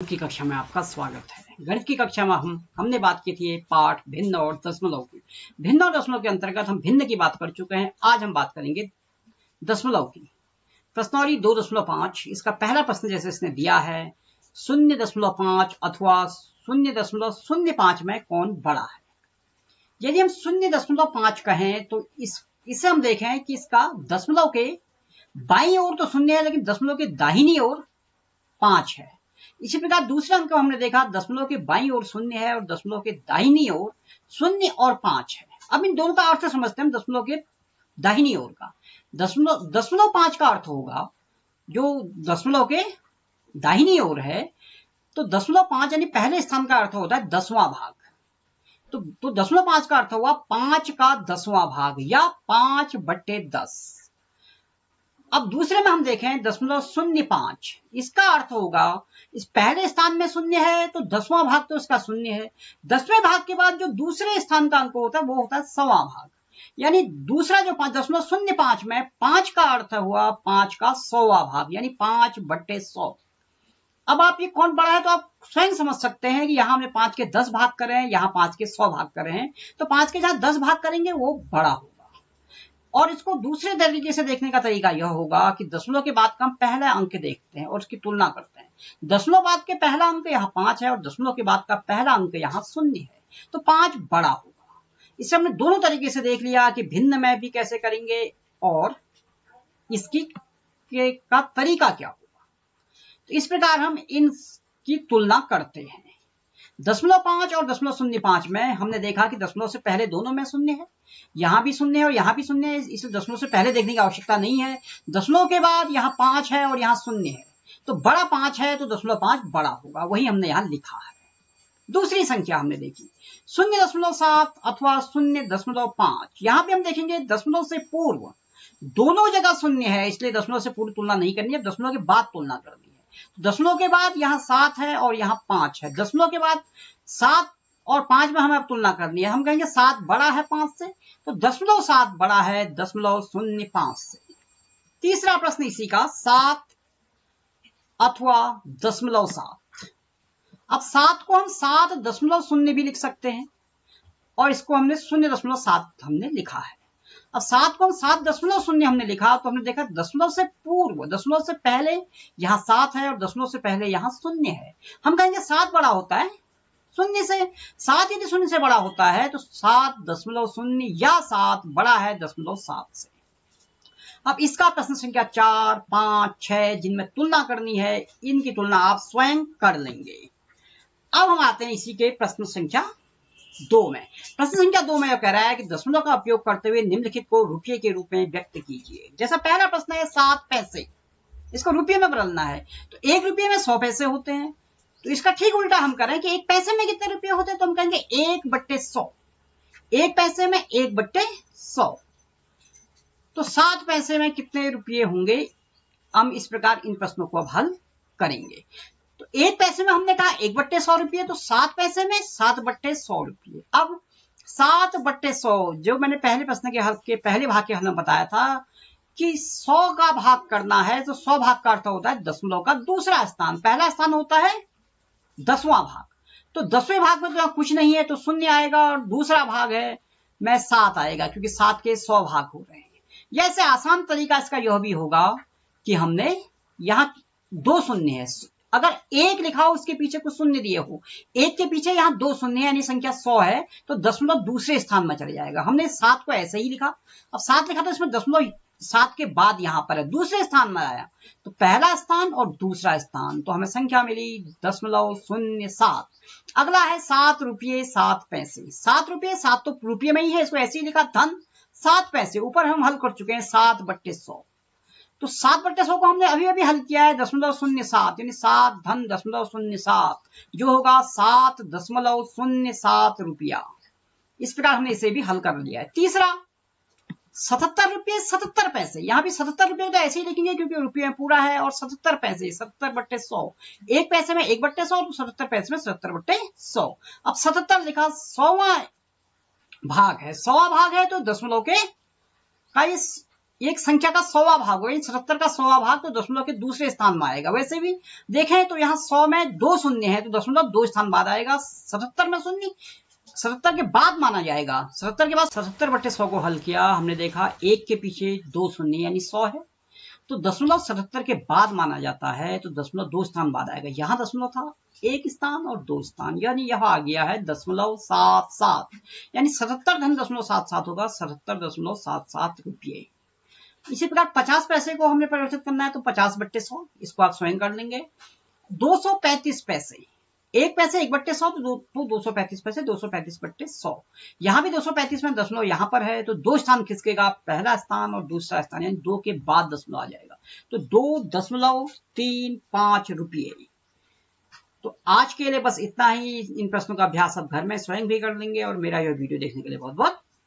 की कक्षा में आपका स्वागत है। गणित की कक्षा में हमने बात की थी पाठ भिन्न और दशमलव की। भिन्न और दशमलव के अंतर्गत हम भिन्न की बात कर चुके हैं। आज हम बात करेंगे दशमलव की। प्रश्नावली 2.5 इसका पहला प्रश्न जैसे इसने दिया है 0.5 अथवा 0.05 में कौन बड़ा है। यदि हम 0.5 कहें तो इसे हम देखें कि इसका दशमलव के बाईं ओर तो 0 है, लेकिन दशमलव के दाहिनी ओर 5 है। इसी प्रकार दूसरे अंक को हमने देखा दशमलव के बाईं ओर 0 है और दशमलव के दाहिनी ओर 0 और 5 है। अब इन दोनों का अर्थ समझते हैं। दशमलव के दाहिनी ओर का दशमलव 5 का अर्थ होगा जो दशमलव के दाहिनी ओर है, तो दशमलव 5 यानी पहले स्थान का अर्थ होता है 10वां भाग। तो दशमलव 5 का अर्थ हुआ 5 का 10वां भाग या 5/10। अब दूसरे में हम देखें 0.05 इसका अर्थ होगा इस पहले स्थान में 0 है तो 10वां भाग तो इसका 0 है। 10वें भाग के बाद जो दूसरे स्थान का अंक होता है वो होता है 100वां भाग, यानी दूसरा जो 0.05 में 5 का अर्थ हुआ 5 का 100वां भाग यानी 5/100। अब आप ये कौन बड़ा है तो आप स्वयं समझ सकते हैं कि यहां हमने 5 के 10 भाग करे हैं, यहां 5 के 100 भाग करे हैं, तो 5 के जहां 10 भाग करेंगे वो बड़ा होगा। और इसको दूसरे तरीके से देखने का तरीका यह होगा कि दशमलव के बाद का हम पहला अंक देखते हैं और उसकी तुलना करते हैं। दशमलव बाद के पहला अंक यहाँ 5 है और दशमलव के बाद का पहला अंक यहाँ 0 है, तो 5 बड़ा होगा। इसे हमने दोनों तरीके से देख लिया कि भिन्न में भी कैसे करेंगे और इसकी का तरीका क्या होगा। तो इस प्रकार हम इनकी तुलना करते हैं। 0.5 और 0.05 में हमने देखा कि दशमलव से पहले दोनों में 0 है, यहां भी 0 है और यहां भी 0 है, इसे दशमलव से पहले देखने की आवश्यकता नहीं है। दशमलव के बाद यहाँ 5 है और यहाँ 0 है, तो बड़ा 5 है तो 0.5 बड़ा होगा, वही हमने यहाँ लिखा है। दूसरी संख्या हमने देखी 0.7 अथवा 0.5। यहां भी हम देखेंगे दशमलव से पूर्व दोनों जगह 0 है, इसलिए दशमलव से पूर्व तुलना नहीं करनी है, दशमलव के बाद तुलना करनी है। दशमलव के बाद यहाँ 7 है और यहाँ 5 है। दशमलव के बाद 7 और 5 में हमें अब तुलना करनी है। हम कहेंगे 7 बड़ा है 5 से, तो 0.7 बड़ा है 0.05 से। तीसरा प्रश्न इसी का 7 अथवा 0.7। अब 7 को हम 7.0 भी लिख सकते हैं और इसको हमने 0.7 हमने लिखा है। अब 7 को हम 7.0 हमने लिखा तो हमने देखा दशमलव से पूर्व दशमलव से पहले यहाँ 7 है और दशमलव से पहले यहाँ 0 है। हम कहेंगे 7 बड़ा होता है 0 से। 7 यदि 0 से बड़ा होता है तो 7.0 या 7 बड़ा है 0.7 से। अब इसका प्रश्न संख्या 4, 5, 6 जिनमें तुलना करनी है, इनकी तुलना आप स्वयं कर लेंगे। अब हम आते हैं इसी के प्रश्न संख्या 2 में। प्रश्न संख्या 2 में यह कह रहा है कि दशमलव का उपयोग करते हुए निम्नलिखित को रुपये के रूप में व्यक्त कीजिए। जैसा पहला प्रश्न है 7 पैसे, इसको रुपये में बदलना है, तो 1 रुपये में 100 पैसे होते हैं। तो इसका ठीक उल्टा हम करें कि 1 पैसे में कितने रुपये होते हैं, तो हम कहेंगे 1/100। 1 पैसे में 1/100, तो 7 पैसे में कितने रुपये होंगे। हम इस प्रकार इन प्रश्नों को अब हल करेंगे। तो 1 पैसे में हमने कहा 1/100 रुपये, तो 7 पैसे में 7/100 रुपये। अब 7/100 जो मैंने पहले प्रश्न के हल के पहले भाग के हल में बताया था कि 100 का भाग करना है, तो 100 भाग का अर्थ होता है दशमलव का दूसरा स्थान। पहला स्थान होता है 10वां भाग, तो 10वें भाग में तो कुछ नहीं है तो 0 आएगा और दूसरा भाग है में 7 आएगा, क्योंकि 7 के 100 भाग हो रहे हैं। जैसे आसान तरीका इसका यह भी होगा कि हमने यहाँ 2 शून्य है, अगर 1 लिखा हो उसके पीछे कुछ शून्य दिए हो, 1 के पीछे यहाँ 2 शून्य यानी संख्या 100 है, तो दशमलव दूसरे स्थान में चले जाएगा। हमने 7 को ऐसे ही लिखा। अब 7 लिखा तो इसमें दशमलव 7 के बाद यहां पर है, दूसरे स्थान में आया, तो पहला स्थान और दूसरा स्थान, तो हमें संख्या मिली 0.07। अगला है 7 रुपये 7 पैसे। 7 रुपये 7 तो रुपये में ही है, इसको ऐसे ही लिखा धन 7 पैसे। ऊपर हम हल कर चुके हैं 7/100, तो 7/100 को हमने अभी अभी हल किया है 0.07 यानी 7 धन 0.07 जो होगा 7.07 रुपया। इस प्रकार हमने इसे भी हल कर लिया है। तीसरा 77 रुपये 77 पैसे। यहां भी 77 रुपये तो ऐसे ही लिखेंगे क्योंकि रुपये में पूरा है, और 77 पैसे 70/100। 1 पैसे में 1/100, 77 पैसे में 70/100। अब 77 लिखा 100वां भाग है, 100वां भाग है तो दशमलव के का एक संख्या का 100वां भाग हो, 77 का 100वां भाग तो दशमलव के दूसरे स्थान में आएगा। वैसे भी देखें तो यहाँ 100 में 2 शून्य है तो दशमलव 2 स्थान बाद आएगा। 77 में शून्य 77 के बाद माना जाएगा। 77 के बाद 77/100 को हल किया, हमने देखा 1 के पीछे 2 शून्य यानी 100 है, तो दशमलव 77 के बाद माना जाता है तो दशमलव 2 स्थान बाद आएगा। यहाँ दशमलव था 1 स्थान और 2 स्थान, यानी यहाँ आ गया है 0.77, यानी 77.77 होगा, 77.77 रुपये। इसी प्रकार 50 पैसे को हमने परिवर्तित करना है तो 50/100, इसको आप स्वयं कर लेंगे। 235 पैसे, 1 पैसे 1/100 तो 235 पैसे 235/100। यहां भी 235 में दशमलव यहां पर है तो 2 स्थान खिसकेगा, पहला स्थान और दूसरा स्थान, यानी 2 के बाद दशमलव आ जाएगा तो 2.35 रुपये। तो आज के लिए बस इतना ही। इन प्रश्नों का अभ्यास आप घर में स्वयं भी कर लेंगे और मेरा यह वीडियो देखने के लिए बहुत बहुत